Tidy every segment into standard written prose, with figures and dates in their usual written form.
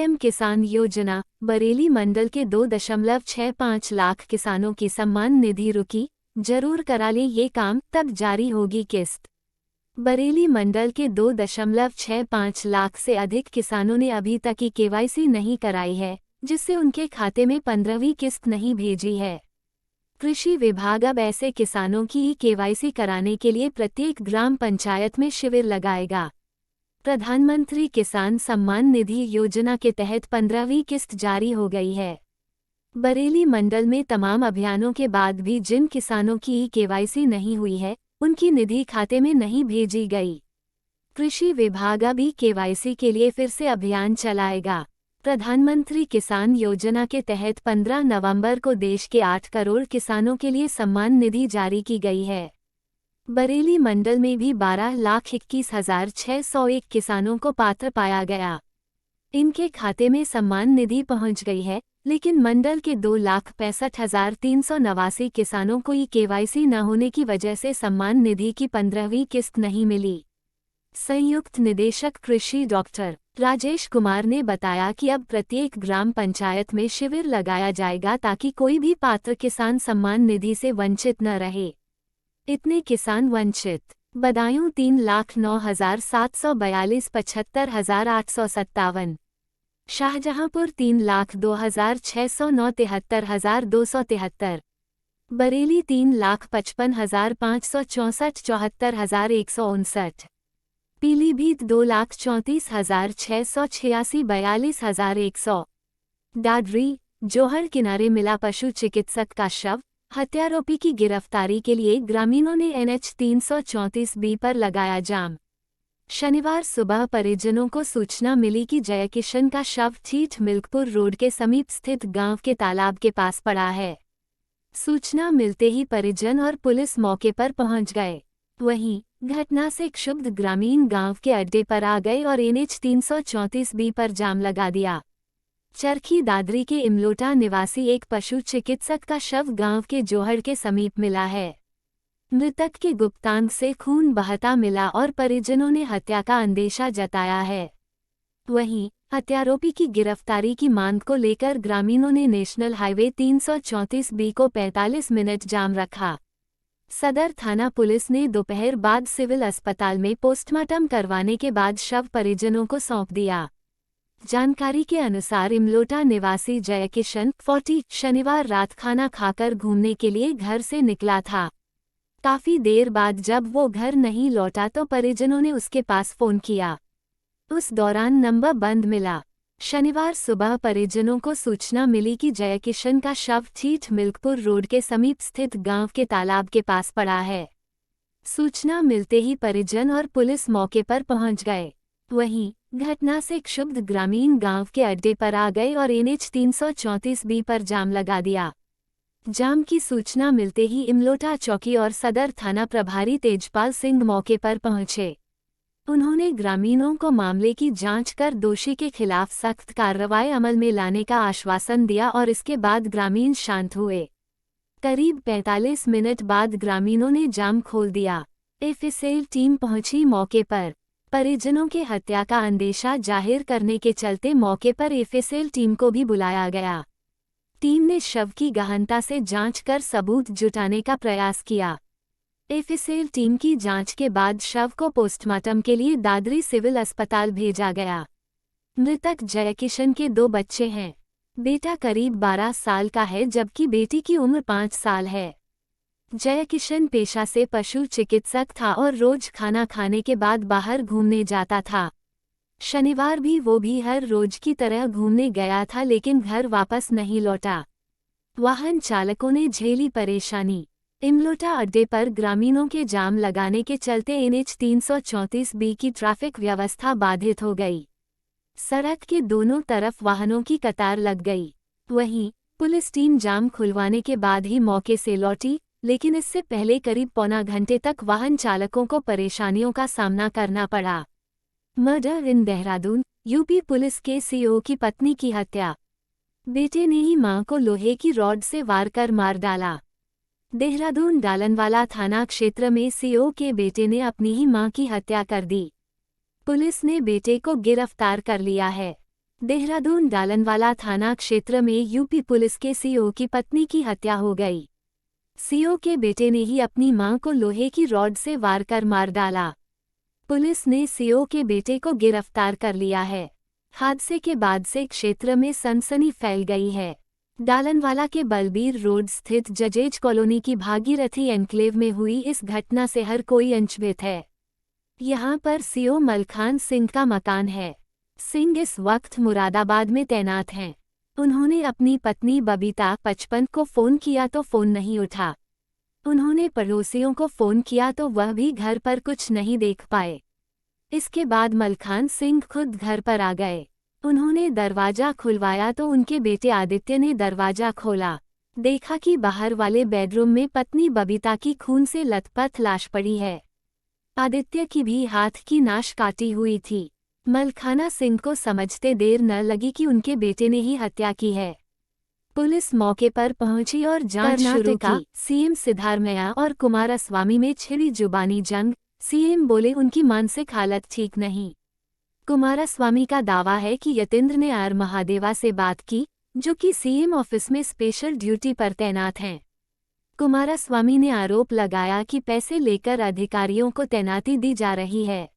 PM किसान योजना, बरेली मंडल के 2.65 लाख किसानों की सम्मान निधि रुकी, जरूर करा ले ये काम तब जारी होगी किस्त। बरेली मंडल के 2.65 लाख से अधिक किसानों ने अभी तक की केवाईसी नहीं कराई है, जिससे उनके खाते में 15वीं किस्त नहीं भेजी है। कृषि विभाग अब ऐसे किसानों की केवाईसी कराने के लिए प्रत्येक ग्राम पंचायत में शिविर लगाएगा। प्रधानमंत्री किसान सम्मान निधि योजना के तहत 15वीं किस्त जारी हो गई है। बरेली मंडल में तमाम अभियानों के बाद भी जिन किसानों की केवाईसी नहीं हुई है, उनकी निधि खाते में नहीं भेजी गई। कृषि विभाग अब केवाईसी के लिए फिर से अभियान चलाएगा। प्रधानमंत्री किसान योजना के तहत 15 नवंबर को देश के 8 करोड़ किसानों के लिए सम्मान निधि जारी की गई है। बरेली मंडल में भी 12,21,601 किसानों को पात्र पाया गया। इनके खाते में सम्मान निधि पहुंच गई है, लेकिन मंडल के 2,65,389 किसानों को केवाईसी न होने की वजह से सम्मान निधि की 15वीं किस्त नहीं मिली। संयुक्त निदेशक कृषि डॉक्टर राजेश कुमार ने बताया कि अब प्रत्येक ग्राम पंचायत में शिविर लगाया जाएगा ताकि कोई भी पात्र किसान सम्मान निधि से वंचित न रहे। इतने किसान वंचित: बदायूं 3,09,742 75,857, शाहजहांपुर 3,02,609 73,273, बरेली 3,55,564 74,159, पीलीभीत 2,34,686 42,100, दादरी जोहर किनारे मिला पशु चिकित्सक का शव, हत्यारोपी की गिरफ्तारी के लिए ग्रामीणों ने NH 334B पर लगाया जाम। शनिवार सुबह परिजनों को सूचना मिली कि जयकिशन का शव ठीठ मिल्कपुर रोड के समीप स्थित गांव के तालाब के पास पड़ा है। सूचना मिलते ही परिजन और पुलिस मौके पर पहुंच गए। वहीं घटना से क्षुब्ध ग्रामीण गांव के अड्डे पर आ गए और NH 334B पर जाम लगा दिया। चरखी दादरी के इमलोटा निवासी एक पशु चिकित्सक का शव गांव के जोहड़ के समीप मिला है। मृतक के गुप्तांग से खून बहता मिला और परिजनों ने हत्या का अंदेशा जताया है। वहीं हत्यारोपी की गिरफ्तारी की मांग को लेकर ग्रामीणों ने नेशनल हाईवे 334B को 45 मिनट जाम रखा। सदर थाना पुलिस ने दोपहर बाद सिविल अस्पताल में पोस्टमार्टम करवाने के बाद शव परिजनों को सौंप दिया। जानकारी के अनुसार इमलोटा निवासी जयकिशन 40 शनिवार रात खाना खाकर घूमने के लिए घर से निकला था। काफी देर बाद जब वो घर नहीं लौटा तो परिजनों ने उसके पास फोन किया। उस दौरान नंबर बंद मिला। शनिवार सुबह परिजनों को सूचना मिली कि जयकिशन का शव ठीठ मिल्कपुर रोड के समीप स्थित गांव के तालाब के पास पड़ा है। सूचना मिलते ही परिजन और पुलिस मौके पर पहुंच गए। वहीं घटना से क्षुब्ध ग्रामीण गांव के अड्डे पर आ गए और NH 334B पर जाम लगा दिया। जाम की सूचना मिलते ही इमलोटा चौकी और सदर थाना प्रभारी तेजपाल सिंह मौके पर पहुंचे। उन्होंने ग्रामीणों को मामले की जांच कर दोषी के खिलाफ सख्त कार्रवाई अमल में लाने का आश्वासन दिया और इसके बाद ग्रामीण शांत हुए। करीब 45 मिनट बाद ग्रामीणों ने जाम खोल दिया। एफएसएल टीम पहुंची मौके पर। परिजनों के हत्या का अंदेशा जाहिर करने के चलते मौके पर एफएसएल टीम को भी बुलाया गया। टीम ने शव की गहनता से जांच कर सबूत जुटाने का प्रयास किया। एफएसएल टीम की जांच के बाद शव को पोस्टमार्टम के लिए दादरी सिविल अस्पताल भेजा गया। मृतक जयकिशन के 2 बच्चे हैं। बेटा करीब 12 साल का है जबकि बेटी की उम्र 5 साल है। जयकिशन पेशा से पशु चिकित्सक था और रोज खाना खाने के बाद बाहर घूमने जाता था। शनिवार भी वो भी हर रोज की तरह घूमने गया था लेकिन घर वापस नहीं लौटा। वाहन चालकों ने झेली परेशानी। इमलोटा अड्डे पर ग्रामीणों के जाम लगाने के चलते NH 334B की ट्रैफिक व्यवस्था बाधित हो गई। सड़क के दोनों तरफ वाहनों की कतार लग गई। वहीं पुलिस टीम जाम खुलवाने के बाद ही मौके से लौटी, लेकिन इससे पहले करीब पौना घंटे तक वाहन चालकों को परेशानियों का सामना करना पड़ा। मर्डर इन देहरादून। यूपी पुलिस के सीओ की पत्नी की हत्या। बेटे ने ही मां को लोहे की रॉड से वार कर मार डाला। देहरादून डालनवाला थाना क्षेत्र में सीओ के बेटे ने अपनी ही मां की हत्या कर दी। पुलिस ने बेटे को गिरफ्तार कर लिया है। देहरादून डालनवाला थाना क्षेत्र में यूपी पुलिस के सीओ की पत्नी की हत्या हो गई। सीओ के बेटे ने ही अपनी मां को लोहे की रॉड से वार कर मार डाला। पुलिस ने सीओ के बेटे को गिरफ्तार कर लिया है। हादसे के बाद से क्षेत्र में सनसनी फैल गई है। डालनवाला के बलबीर रोड स्थित जजेज कॉलोनी की भागीरथी एन्क्लेव में हुई इस घटना से हर कोई अचंभित है। यहां पर सीओ मलखान सिंह का मकान है। सिंह इस वक्त मुरादाबाद में तैनात हैं। उन्होंने अपनी पत्नी बबीता 55 को फ़ोन किया तो फ़ोन नहीं उठा। उन्होंने पड़ोसियों को फ़ोन किया तो वह भी घर पर कुछ नहीं देख पाए। इसके बाद मलखान सिंह खुद घर पर आ गए। उन्होंने दरवाज़ा खुलवाया तो उनके बेटे आदित्य ने दरवाज़ा खोला। देखा कि बाहर वाले बेडरूम में पत्नी बबीता की खून से लथपथ लाश पड़ी है। आदित्य की भी हाथ की नाश काटी हुई थी। मलखाना सिंह को समझते देर न लगी कि उनके बेटे ने ही हत्या की है। पुलिस मौके पर पहुंची और जांच शुरू की। सीएम सिद्धारमैया और कुमारस्वामी में छिड़ी जुबानी जंग। सीएम बोले उनकी मानसिक हालत ठीक नहीं। कुमारस्वामी का दावा है कि यतेंद्र ने आर महादेवा से बात की, जो कि सीएम ऑफिस में स्पेशल ड्यूटी पर तैनात हैं। कुमारस्वामी ने आरोप लगाया कि पैसे लेकर अधिकारियों को तैनाती दी जा रही है।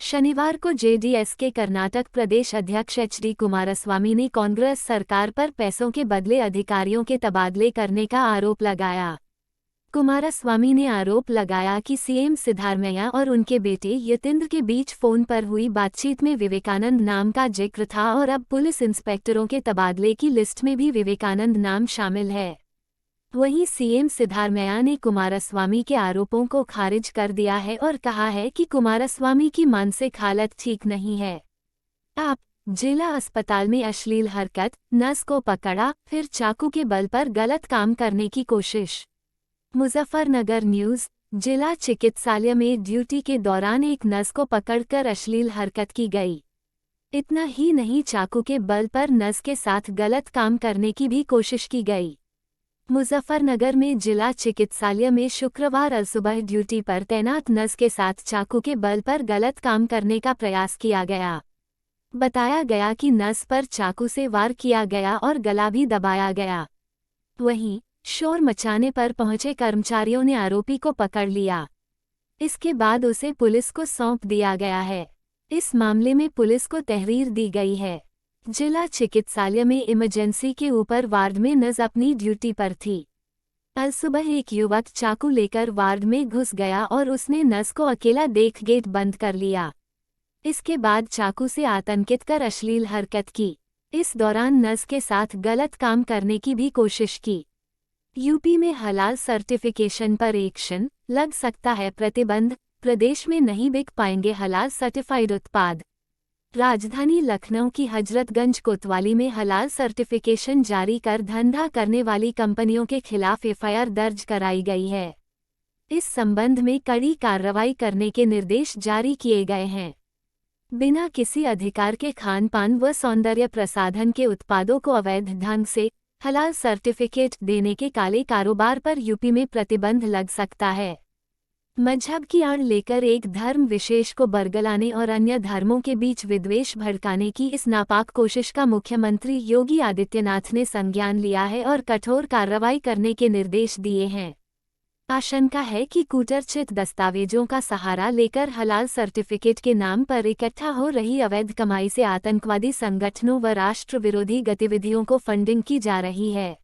शनिवार को जेडीएस के कर्नाटक प्रदेश अध्यक्ष एचडी कुमारस्वामी ने कांग्रेस सरकार पर पैसों के बदले अधिकारियों के तबादले करने का आरोप लगाया। कुमारस्वामी ने आरोप लगाया कि सीएम सिद्धारमैया और उनके बेटे यतेंद्र के बीच फोन पर हुई बातचीत में विवेकानंद नाम का जिक्र था और अब पुलिस इंस्पेक्टरों के तबादले की लिस्ट में भी विवेकानंद नाम शामिल है। वहीं सीएम सिद्धारमैया ने कुमारस्वामी के आरोपों को खारिज कर दिया है और कहा है कि कुमारस्वामी की मानसिक हालत ठीक नहीं है। आप जिला अस्पताल में अश्लील हरकत, नर्स को पकड़ा, फिर चाकू के बल पर गलत काम करने की कोशिश। मुजफ्फरनगर न्यूज़। जिला चिकित्सालय में ड्यूटी के दौरान एक नर्स को पकड़कर अश्लील हरकत की गई। इतना ही नहीं, चाकू के बल पर नर्स के साथ गलत काम करने की भी कोशिश की गई। मुजफ्फरनगर में जिला चिकित्सालय में शुक्रवार अलसुबह ड्यूटी पर तैनात नर्स के साथ चाकू के बल पर गलत काम करने का प्रयास किया गया। बताया गया कि नर्स पर चाकू से वार किया गया और गला भी दबाया गया। वहीं शोर मचाने पर पहुंचे कर्मचारियों ने आरोपी को पकड़ लिया। इसके बाद उसे पुलिस को सौंप दिया गया है। इस मामले में पुलिस को तहरीर दी गई है। जिला चिकित्सालय में इमरजेंसी के ऊपर वार्ड में नर्स अपनी ड्यूटी पर थी। कल सुबह एक युवक चाकू लेकर वार्ड में घुस गया और उसने नर्स को अकेला देख गेट बंद कर लिया। इसके बाद चाकू से आतंकित कर अश्लील हरकत की। इस दौरान नर्स के साथ गलत काम करने की भी कोशिश की। यूपी में हलाल सर्टिफिकेशन पर एक्शन, लग सकता है प्रतिबंध। प्रदेश में नहीं बिक पाएंगे हलाल सर्टिफाइड उत्पाद। राजधानी लखनऊ की हजरतगंज कोतवाली में हलाल सर्टिफिकेशन जारी कर धंधा करने वाली कंपनियों के खिलाफ एफआईआर दर्ज कराई गई है। इस संबंध में कड़ी कार्रवाई करने के निर्देश जारी किए गए हैं। बिना किसी अधिकार के खान पान व सौंदर्य प्रसाधन के उत्पादों को अवैध ढंग से हलाल सर्टिफिकेट देने के काले कारोबार पर यूपी में प्रतिबंध लग सकता है। मजहब की आड़ लेकर एक धर्म विशेष को बरगलाने और अन्य धर्मों के बीच विद्वेष भड़काने की इस नापाक कोशिश का मुख्यमंत्री योगी आदित्यनाथ ने संज्ञान लिया है और कठोर कार्रवाई करने के निर्देश दिए हैं। आशंका है कि कूटरचित दस्तावेजों का सहारा लेकर हलाल सर्टिफिकेट के नाम पर इकट्ठा हो रही अवैध कमाई से आतंकवादी संगठनों व राष्ट्र विरोधी गतिविधियों को फंडिंग की जा रही है।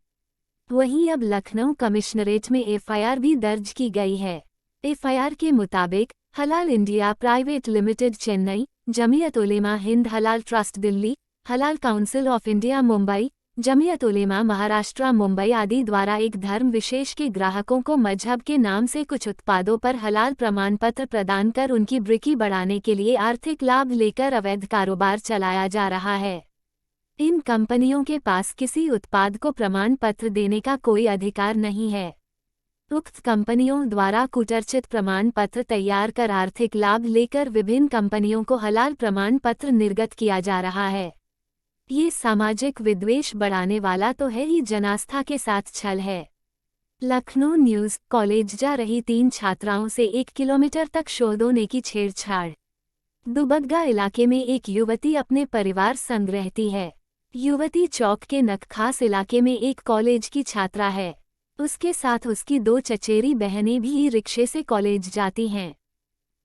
वहीं अब लखनऊ कमिश्नरेट में एफआईआर भी दर्ज की गई है। एफआईआर के मुताबिक Halal India private limited Chennai, Jamiat Ulema Hind Halal trust Delhi, Halal council of India Mumbai, Jamiat Ulema Maharashtra Mumbai आदि द्वारा एक धर्म विशेष के ग्राहकों को मजहब के नाम से कुछ उत्पादों पर हलाल प्रमाण पत्र प्रदान कर उनकी बिक्री बढ़ाने के लिए आर्थिक लाभ लेकर अवैध कारोबार चलाया जा रहा है। इन कंपनियों के पास किसी उत्पाद को प्रमाण पत्र देने का कोई अधिकार नहीं है। उक्त कंपनियों द्वारा कूटरचित प्रमाण पत्र तैयार कर आर्थिक लाभ लेकर विभिन्न कंपनियों को हलाल प्रमाण पत्र निर्गत किया जा रहा है। ये सामाजिक विद्वेष बढ़ाने वाला तो है ही, जनास्था के साथ छल है। लखनऊ न्यूज़। कॉलेज जा रही 3 छात्राओं से 1 किलोमीटर तक शोधोने की छेड़छाड़। दुबग्गा इलाके में एक युवती अपने परिवार संग रहती है। युवती चौक के नखखास इलाके में एक कॉलेज की छात्रा है। उसके साथ उसकी 2 चचेरी बहनें भी रिक्शे से कॉलेज जाती हैं।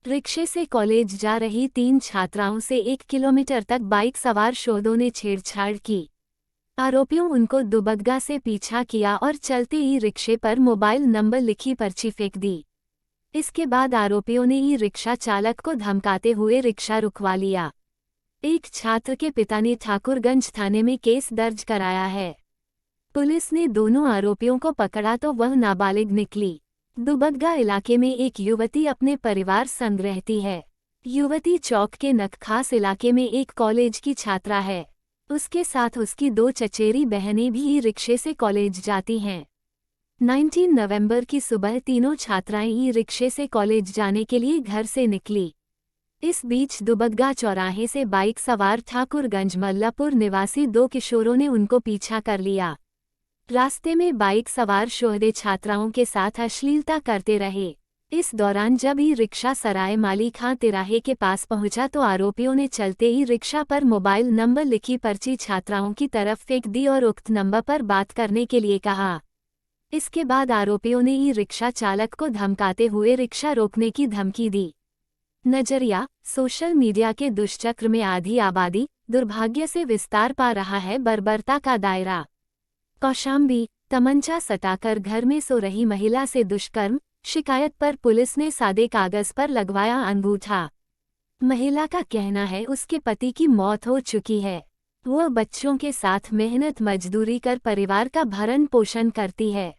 रिक्शे से कॉलेज जा रही 3 छात्राओं से 1 किलोमीटर तक बाइक सवार शोधों ने छेड़छाड़ की। आरोपियों उनको दुबग्गा से पीछा किया और चलते ही रिक्शे पर मोबाइल नंबर लिखी पर्ची फेंक दी। इसके बाद आरोपियों ने ही रिक्शा चालक को धमकाते हुए रिक्शा रुकवा लिया। एक छात्र के पिता ने ठाकुरगंज थाने में केस दर्ज कराया है। पुलिस ने दोनों आरोपियों को पकड़ा तो वह नाबालिग निकली। दुबग्गा इलाके में एक युवती अपने परिवार संग रहती है। युवती चौक के नखखास इलाके में एक कॉलेज की छात्रा है। उसके साथ उसकी 2 चचेरी बहनें भी रिक्शे से कॉलेज जाती हैं। 19 नवंबर की सुबह तीनों छात्राएं ही रिक्शे से कॉलेज जाने के लिए घर से निकली। इस बीच दुबग्गा चौराहे से बाइक सवार ठाकुरगंज मल्लापुर निवासी 2 किशोरों ने उनको पीछा कर लिया। रास्ते में बाइक सवार शोहदे छात्राओं के साथ अश्लीलता करते रहे। इस दौरान जब ही रिक्शा सराय माली खां तिराहे के पास पहुंचा तो आरोपियों ने चलते ही रिक्शा पर मोबाइल नंबर लिखी पर्ची छात्राओं की तरफ फेंक दी और उक्त नंबर पर बात करने के लिए कहा। इसके बाद आरोपियों ने ही रिक्शा चालक को धमकाते हुए रिक्शा रोकने की धमकी दी। नजरिया, सोशल मीडिया के दुष्चक्र में आधी आबादी, दुर्भाग्य से विस्तार पा रहा है बर्बरता का दायरा। कौशाम्बी, तमंचा सटाकर घर में सो रही महिला से दुष्कर्म, शिकायत पर पुलिस ने सादे कागज पर लगवाया अंगूठा। महिला का कहना है उसके पति की मौत हो चुकी है। वह बच्चों के साथ मेहनत मजदूरी कर परिवार का भरण पोषण करती है।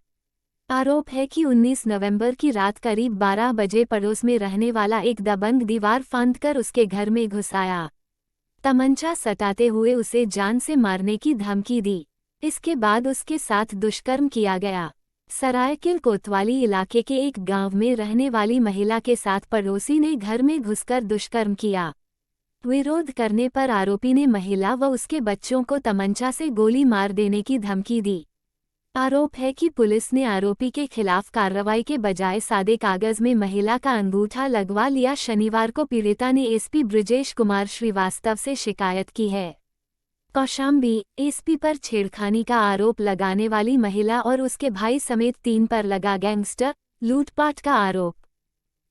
आरोप है कि 19 नवंबर की रात करीब 12 बजे पड़ोस में रहने वाला एक दबंग दीवार फांदकर उसके घर में घुस आया। तमंचा सटाते हुए उसे जान से मारने की धमकी दी। इसके बाद उसके साथ दुष्कर्म किया गया। सरायकिल कोतवाली इलाके के एक गांव में रहने वाली महिला के साथ पड़ोसी ने घर में घुसकर दुष्कर्म किया। विरोध करने पर आरोपी ने महिला व उसके बच्चों को तमंचा से गोली मार देने की धमकी दी। आरोप है कि पुलिस ने आरोपी के खिलाफ कार्रवाई के बजाय सादे कागज में महिला का अंगूठा लगवा लिया। शनिवार को पीड़िता ने एसपी ब्रजेश कुमार श्रीवास्तव से शिकायत की है। कौशाम्बी, एसपी पर छेड़खानी का आरोप लगाने वाली महिला और उसके भाई समेत 3 पर लगा गैंगस्टर लूटपाट का आरोप।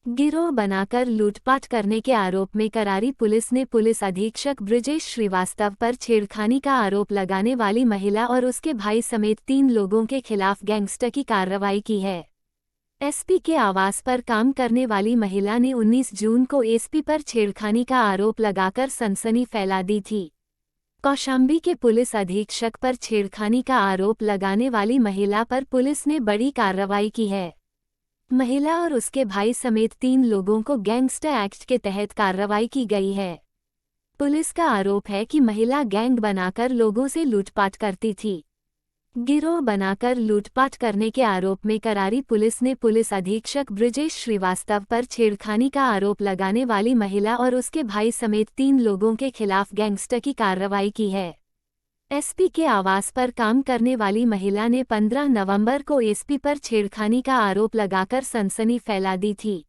गिरोह बनाकर लूटपाट करने के आरोप में करारी पुलिस ने पुलिस अधीक्षक ब्रजेश श्रीवास्तव पर छेड़खानी का आरोप लगाने वाली महिला और उसके भाई समेत 3 लोगों के खिलाफ गैंगस्टर की कार्रवाई की है। एसपी के आवास पर काम करने वाली महिला ने 19 जून को एसपी पर छेड़खानी का आरोप लगाकर सनसनी फैला दी थी। कौशाम्बी के पुलिस अधीक्षक पर छेड़खानी का आरोप लगाने वाली महिला पर पुलिस ने बड़ी कार्रवाई की है। महिला और उसके भाई समेत 3 लोगों को गैंगस्टर एक्ट के तहत कार्रवाई की गई है। पुलिस का आरोप है कि महिला गैंग बनाकर लोगों से लूटपाट करती थी। गिरोह बनाकर लूटपाट करने के आरोप में करारी पुलिस ने पुलिस अधीक्षक ब्रजेश श्रीवास्तव पर छेड़खानी का आरोप लगाने वाली महिला और उसके भाई समेत 3 लोगों के खिलाफ गैंगस्टर की कार्रवाई की है। एसपी के आवास पर काम करने वाली महिला ने 15 नवंबर को एसपी पर छेड़खानी का आरोप लगाकर सनसनी फैला दी थी।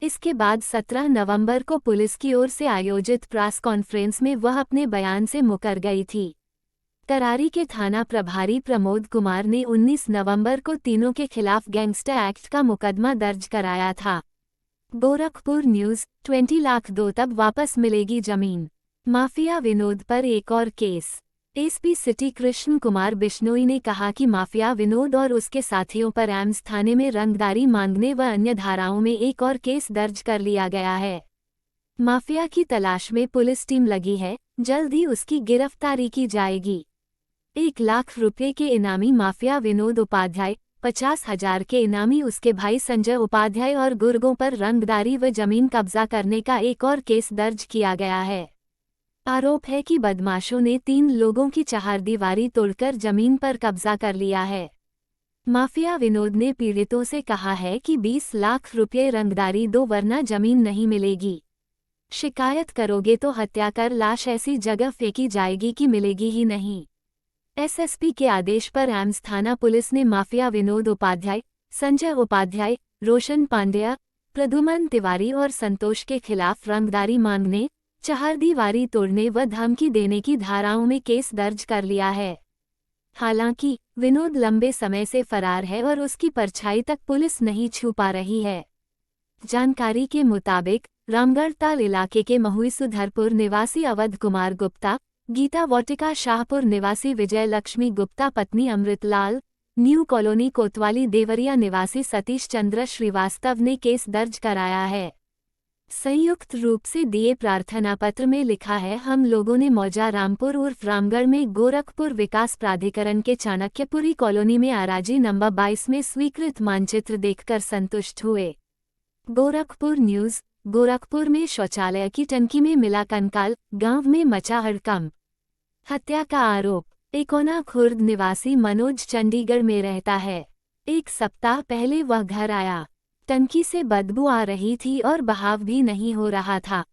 इसके बाद 17 नवंबर को पुलिस की ओर से आयोजित प्रेस कॉन्फ्रेंस में वह अपने बयान से मुकर गई थी। करारी के थाना प्रभारी प्रमोद कुमार ने 19 नवंबर को तीनों के खिलाफ गैंगस्टर एक्ट का मुकदमा दर्ज कराया था। गोरखपुर न्यूज़, 20 लाख दो तब वापस मिलेगी जमीन। माफिया विनोद पर एक और case. SP city Krishna Kumar Bishnoi ने कहा कि माफिया विनोद और उसके साथियों पर एम्स थाने में रंगदारी मांगने व अन्य धाराओं में एक और केस दर्ज कर लिया गया है। माफिया की तलाश में पुलिस टीम लगी है, जल्द ही उसकी गिरफ्तारी की जाएगी। 1 लाख रुपये के इनामी माफिया विनोद उपाध्याय, 50,000 के इनामी उसके भाई संजय उपाध्याय और गुर्गों पर रंगदारी व जमीन कब्जा करने का एक और केस दर्ज किया गया है। आरोप है कि बदमाशों ने 3 लोगों की चहारदीवारी तोड़कर जमीन पर कब्जा कर लिया है। माफिया विनोद ने पीड़ितों से कहा है कि 20 लाख रुपये रंगदारी दो वरना जमीन नहीं मिलेगी। शिकायत करोगे तो हत्या कर लाश ऐसी जगह फेंकी जाएगी कि मिलेगी ही नहीं। एसएसपी के आदेश पर एम्स थाना पुलिस ने माफिया विनोद उपाध्याय, संजय उपाध्याय, रोशन पांड्या, प्रद्युमन तिवारी और संतोष के खिलाफ रंगदारी मांगने, चहारदीवारी तोड़ने व धमकी देने की धाराओं में केस दर्ज कर लिया है। हालांकि विनोद लंबे समय से फरार है और उसकी परछाई तक पुलिस नहीं छू पा रही है। जानकारी के मुताबिक रामगढ़ ताल इलाके के महुईसुधरपुर निवासी अवध कुमार गुप्ता, गीता वाटिका शाहपुर निवासी विजय लक्ष्मी गुप्ता पत्नी अमृतलाल, न्यू कॉलोनी कोतवाली देवरिया निवासी सतीश चंद्र श्रीवास्तव ने केस दर्ज कराया है। संयुक्त रूप से दिए प्रार्थना पत्र में लिखा है, हम लोगों ने मौजा रामपुर उर्फ रामगढ़ में गोरखपुर विकास प्राधिकरण के चाणक्यपुरी कॉलोनी में आराजी नंबर 22 में स्वीकृत मानचित्र देखकर संतुष्ट हुए। गोरखपुर न्यूज़। गोरखपुर में शौचालय की टंकी में मिला कंकाल, गांव में मचा हड़कंप। हत्या का आरोप। एकोना खुर्द निवासी मनोज चंडीगढ़ में रहता है। एक सप्ताह पहले वह घर आया। टंकी से बदबू आ रही थी और बहाव भी नहीं हो रहा था।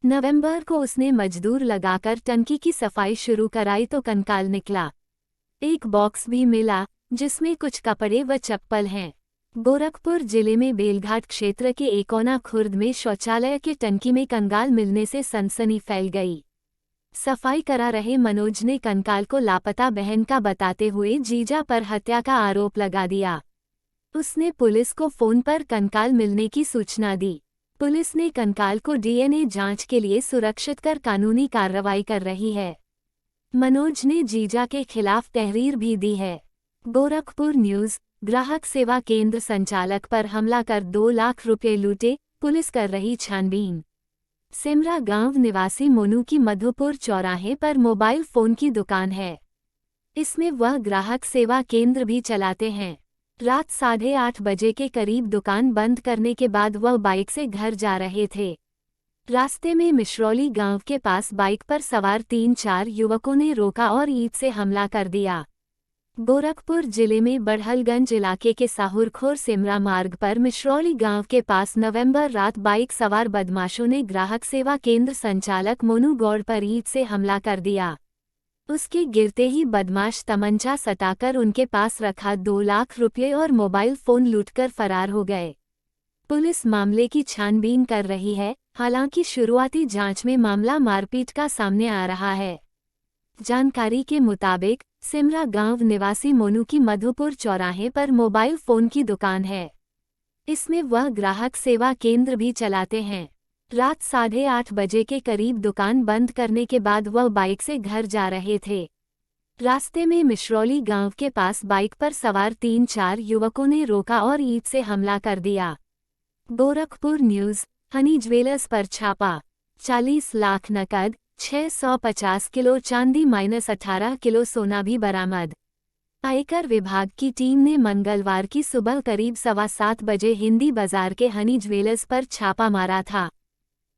नवंबर को उसने मजदूर लगाकर टंकी की सफाई शुरू कराई तो कंकाल निकला। एक बॉक्स भी मिला जिसमें कुछ कपड़े व चप्पल हैं। गोरखपुर जिले में बेलघाट क्षेत्र के एकोना खुर्द में शौचालय के टंकी में कंकाल मिलने से सनसनी फैल गई। सफाई करा रहे मनोज ने कंकाल को लापता बहन का बताते हुए जीजा पर हत्या का आरोप लगा दिया। उसने पुलिस को फोन पर कंकाल मिलने की सूचना दी। पुलिस ने कंकाल को डीएनए जांच के लिए सुरक्षित कर कानूनी कार्रवाई कर रही है। मनोज ने जीजा के खिलाफ तहरीर भी दी है। गोरखपुर न्यूज़। ग्राहक सेवा केंद्र संचालक पर हमला कर 2 लाख रुपये लूटे, पुलिस कर रही छानबीन। सिमरा गांव निवासी मोनू की मधुपुर चौराहे पर मोबाइल फोन की दुकान है। इसमें वह ग्राहक सेवा केंद्र भी चलाते हैं। रात 8:30 बजे के करीब दुकान बंद करने के बाद वह बाइक से घर जा रहे थे। रास्ते में मिश्रौली गांव के पास बाइक पर सवार 3-4 युवकों ने रोका और ईंट से हमला कर दिया। गोरखपुर जिले में बढ़लगंज इलाके के साहुरखोर सिमरा मार्ग पर मिश्रौली गांव के पास नवंबर रात बाइक सवार बदमाशों ने ग्राहक सेवा केंद्र संचालक मोनू गौड़ पर ईंट से हमला कर दिया। उसके गिरते ही बदमाश तमंचा सटाकर उनके पास रखा 2 लाख रुपये और मोबाइल फोन लूटकर फरार हो गए। पुलिस मामले की छानबीन कर रही है। हालांकि शुरुआती जांच में मामला मारपीट का सामने आ रहा है। जानकारी के मुताबिक सिमरा गांव निवासी मोनू की मधुपुर चौराहे पर मोबाइल फोन की दुकान है। इसमें वह ग्राहक सेवा केंद्र भी चलाते हैं। रात 8:30 बजे के करीब दुकान बंद करने के बाद वह बाइक से घर जा रहे थे। रास्ते में मिश्रौली गांव के पास बाइक पर सवार 3-4 युवकों ने रोका और ईंट से हमला कर दिया। गोरखपुर न्यूज़। हनी ज्वेलर्स पर छापा। 40 लाख नकद, 650 किलो चांदी -18 किलो सोना भी बरामद। आयकर विभाग की टीम ने मंगलवार की सुबह करीब 7:15 बजे हिंदी बाजार के हनी ज्वेलर्स पर छापा मारा था।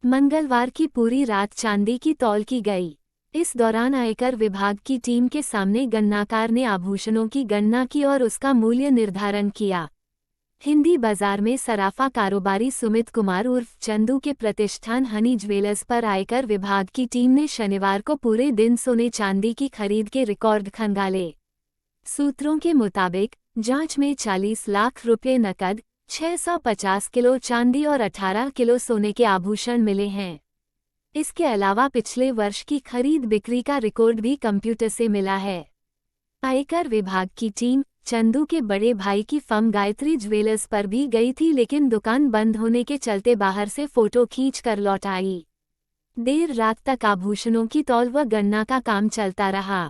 मंगलवार की पूरी रात चांदी की तौल की गई। इस दौरान आयकर विभाग की टीम के सामने गणनाकार ने आभूषणों की गणना की और उसका मूल्य निर्धारण किया। हिंदी बाजार में सराफा कारोबारी सुमित कुमार उर्फ चंदू के प्रतिष्ठान हनी ज्वेलर्स पर आयकर विभाग की टीम ने शनिवार को पूरे दिन सोने चांदी की खरीद के रिकॉर्ड खंगाले। सूत्रों के मुताबिक जांच में 40 लाख रुपये नकद, 650 किलो चांदी और 18 किलो सोने के आभूषण मिले हैं। इसके अलावा पिछले वर्ष की खरीद बिक्री का रिकॉर्ड भी कंप्यूटर से मिला है। आयकर विभाग की टीम चंदू के बड़े भाई की फर्म गायत्री ज्वेलर्स पर भी गई थी, लेकिन दुकान बंद होने के चलते बाहर से फोटो खींच कर लौट आई। देर रात तक आभूषणों की तौल व गणना का काम चलता रहा।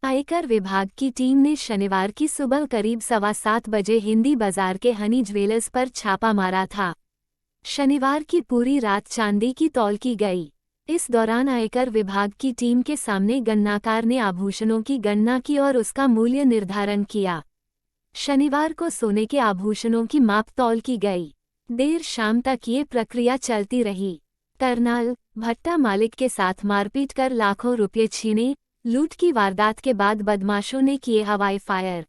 आयकर विभाग की टीम ने शनिवार की सुबह करीब 7:15 बजे हिंदी बाजार के हनी ज्वेलर्स पर छापा मारा था। शनिवार की पूरी रात चांदी की तौल की गई। इस दौरान आयकर विभाग की टीम के सामने गणनाकार ने आभूषणों की गणना की और उसका मूल्य निर्धारण किया। शनिवार को सोने के आभूषणों की माप तौल की गई। देर शाम तक ये प्रक्रिया चलती रही। करनाल भट्टा मालिक के साथ मारपीट कर लाखों रुपये छीने, लूट की वारदात के बाद बदमाशों ने किए हवाई फायर।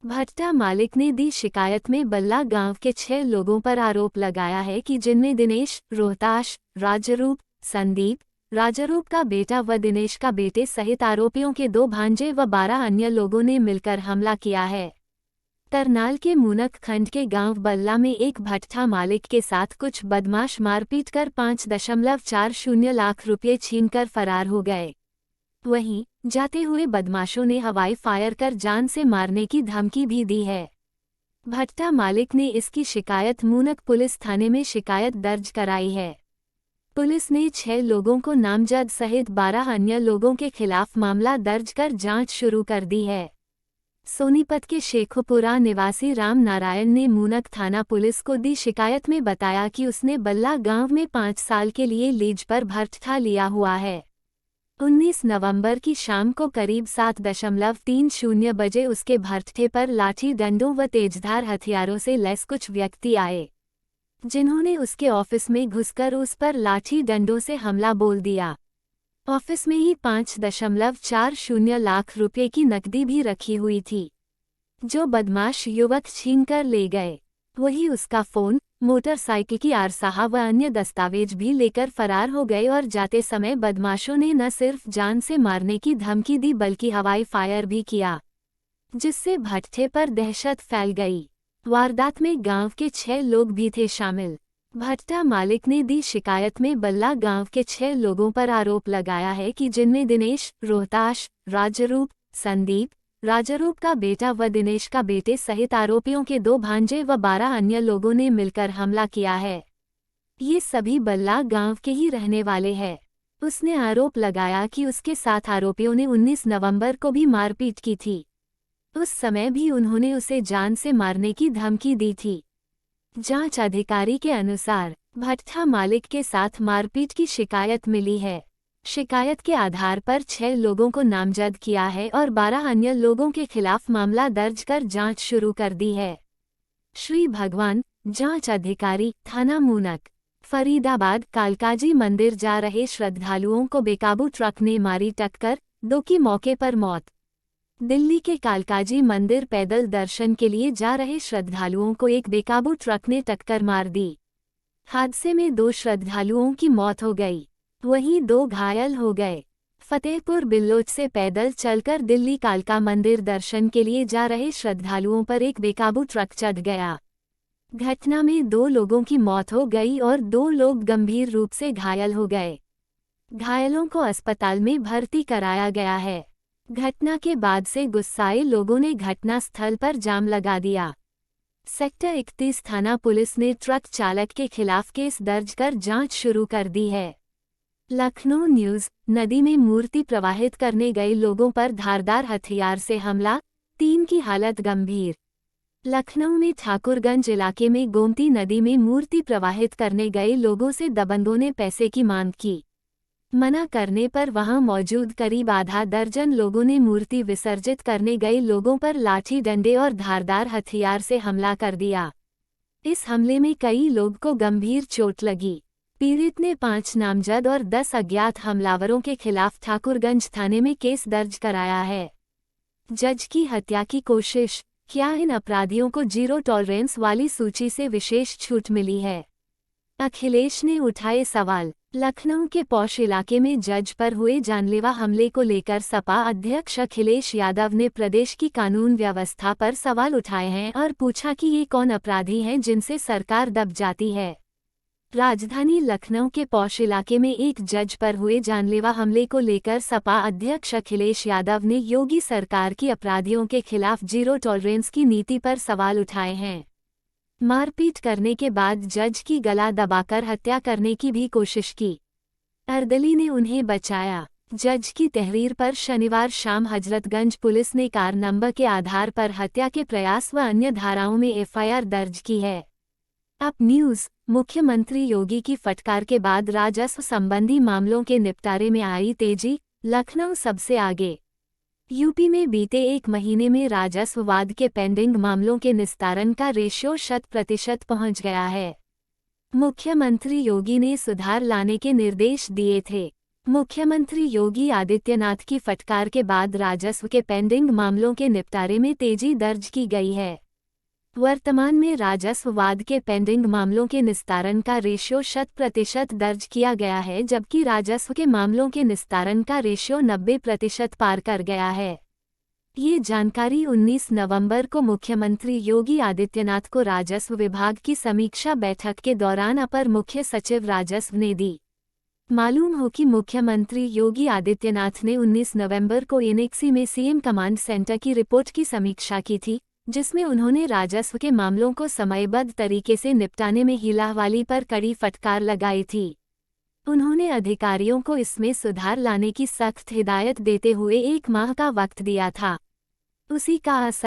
भट्टा मालिक ने दी शिकायत में बल्ला गांव के 6 लोगों पर आरोप लगाया है कि जिनमें दिनेश, रोहताश, राजरूप, संदीप, राजरूप का बेटा व दिनेश का बेटे सहित आरोपियों के 2 भांजे व 12 अन्य लोगों ने मिलकर हमला किया है। करनाल के मूनक खंड के गांव बल्ला में एक भट्ठा मालिक के साथ कुछ बदमाश मारपीट कर 5.40 लाख रुपये छीनकर फरार हो गए। वहीं जाते हुए बदमाशों ने हवाई फायर कर जान से मारने की धमकी भी दी है। भट्ठा मालिक ने इसकी शिकायत मूनक पुलिस थाने में शिकायत दर्ज कराई है। पुलिस ने 6 लोगों को नामजद सहित 12 अन्य लोगों के खिलाफ मामला दर्ज कर जांच शुरू कर दी है। सोनीपत के शेखोपुरा निवासी राम नारायण ने मूनक थाना पुलिस को दी शिकायत में बताया कि उसने बल्ला गांव में 5 साल के लिए लीज पर भट्ठा लिया हुआ है। 19 नवंबर की शाम को करीब 7:30 बजे उसके भट्ठे पर लाठी डंडों व तेजधार हथियारों से लैस कुछ व्यक्ति आए, जिन्होंने उसके ऑफिस में घुसकर उस पर लाठी डंडों से हमला बोल दिया। ऑफिस में ही 5.40 लाख रुपये की नकदी भी रखी हुई थी, जो बदमाश युवक छीनकर ले गए। वही उसका फोन, मोटरसाइकिल की आरसाहा व अन्य दस्तावेज भी लेकर फरार हो गए और जाते समय बदमाशों ने न सिर्फ जान से मारने की धमकी दी बल्कि हवाई फायर भी किया, जिससे भट्ठे पर दहशत फैल गई। वारदात में गांव के 6 लोग भी थे शामिल। भट्ठा मालिक ने दी शिकायत में बल्ला गांव के 6 लोगों पर आरोप लगाया है कि जिनमें दिनेश, रोहताश, राजरूप, संदीप, राजरूप का बेटा व दिनेश का बेटे सहित आरोपियों के 2 भांजे व 12 अन्य लोगों ने मिलकर हमला किया है। ये सभी बल्ला गांव के ही रहने वाले हैं। उसने आरोप लगाया कि उसके साथ आरोपियों ने 19 नवंबर को भी मारपीट की थी। उस समय भी उन्होंने उसे जान से मारने की धमकी दी थी। जांच अधिकारी के अनुसार भट्ठा मालिक के साथ मारपीट की शिकायत मिली है। शिकायत के आधार पर 6 लोगों को नामजद किया है और 12 अन्य लोगों के खिलाफ मामला दर्ज कर जांच शुरू कर दी है। श्री भगवान, जांच अधिकारी, थाना मूनक। फरीदाबाद कालकाजी मंदिर जा रहे श्रद्धालुओं को बेकाबू ट्रक ने मारी टक्कर, 2 की मौके पर मौत। दिल्ली के कालकाजी मंदिर पैदल दर्शन के लिए जा रहे श्रद्धालुओं को एक बेकाबू ट्रक ने टक्कर मार दी। हादसे में 2 श्रद्धालुओं की मौत हो गई, वहीं 2 घायल हो गए। फतेहपुर बिल्लोच से पैदल चलकर दिल्ली कालका मंदिर दर्शन के लिए जा रहे श्रद्धालुओं पर एक बेकाबू ट्रक चढ़ गया। घटना में 2 लोगों की मौत हो गई और 2 लोग गंभीर रूप से घायल हो गए। घायलों को अस्पताल में भर्ती कराया गया है। घटना के बाद से गुस्साए लोगों ने घटना स्थल पर जाम लगा दिया। सेक्टर 31 थाना पुलिस ने ट्रक चालक के खिलाफ केस दर्ज कर जांच शुरू कर दी है। लखनऊ न्यूज़। नदी में मूर्ति प्रवाहित करने गए लोगों पर धारदार हथियार से हमला, 3 की हालत गंभीर। लखनऊ में ठाकुरगंज इलाके में गोमती नदी में मूर्ति प्रवाहित करने गए लोगों से दबंगों ने पैसे की मांग की। मना करने पर वहां मौजूद करीब आधा दर्जन लोगों ने मूर्ति विसर्जित करने गए लोगों पर लाठी डंडे और धारदार हथियार से हमला कर दिया। इस हमले में कई लोग को गंभीर चोट लगी। पीड़ित ने 5 नामजद और 10 अज्ञात हमलावरों के खिलाफ ठाकुरगंज थाने में केस दर्ज कराया है। जज की हत्या की कोशिश, क्या इन अपराधियों को जीरो टॉलरेंस वाली सूची से विशेष छूट मिली है? अखिलेश ने उठाए सवाल। लखनऊ के पौष इलाके में जज पर हुए जानलेवा हमले को लेकर सपा अध्यक्ष अखिलेश यादव ने प्रदेश की कानून व्यवस्था पर सवाल उठाए हैं और पूछा कि ये कौन अपराधी हैं जिनसे सरकार दब जाती है। राजधानी लखनऊ के पौष इलाके में एक जज पर हुए जानलेवा हमले को लेकर सपा अध्यक्ष अखिलेश यादव ने योगी सरकार की अपराधियों के खिलाफ जीरो टॉलरेंस की नीति पर सवाल उठाए हैं। मारपीट करने के बाद जज की गला दबाकर हत्या करने की भी कोशिश की। अर्दली ने उन्हें बचाया। जज की तहरीर पर शनिवार शाम हजरतगंज पुलिस ने कार नंबर के आधार पर हत्या के प्रयास व अन्य धाराओं में एफआईआर दर्ज की है। Up news. मुख्यमंत्री योगी की फटकार के बाद राजस्व संबंधी मामलों के निपटारे में आई तेजी, लखनऊ सबसे आगे। यूपी में बीते 1 महीने में राजस्व वाद के पेंडिंग मामलों के निस्तारण का रेशियो 100% पहुंच गया है। मुख्यमंत्री योगी ने सुधार लाने के निर्देश दिए थे। मुख्यमंत्री योगी आदित्यनाथ की फटकार के बाद राजस्व के पेंडिंग मामलों के निपटारे में तेजी दर्ज की गई है। वर्तमान में राजस्व वाद के पेंडिंग मामलों के निस्तारण का रेशियो 100% दर्ज किया गया है, जबकि राजस्व के मामलों के निस्तारण का रेशियो 90% पार कर गया है। ये जानकारी 19 नवंबर को मुख्यमंत्री योगी आदित्यनाथ को राजस्व विभाग की समीक्षा बैठक के दौरान अपर मुख्य सचिव राजस्व ने दी। मालूम हो कि मुख्यमंत्री योगी आदित्यनाथ ने 19 नवंबर को एनेक्सी में सीएम कमांड सेंटर की रिपोर्ट की समीक्षा की थी, जिसमें उन्होंने राजस्व के मामलों को समयबद्ध तरीके से निपटाने में हिलाहवाली पर कड़ी फटकार लगाई थी। उन्होंने अधिकारियों को इसमें सुधार लाने की सख्त हिदायत देते हुए 1 माह का वक्त दिया था। उसी का असर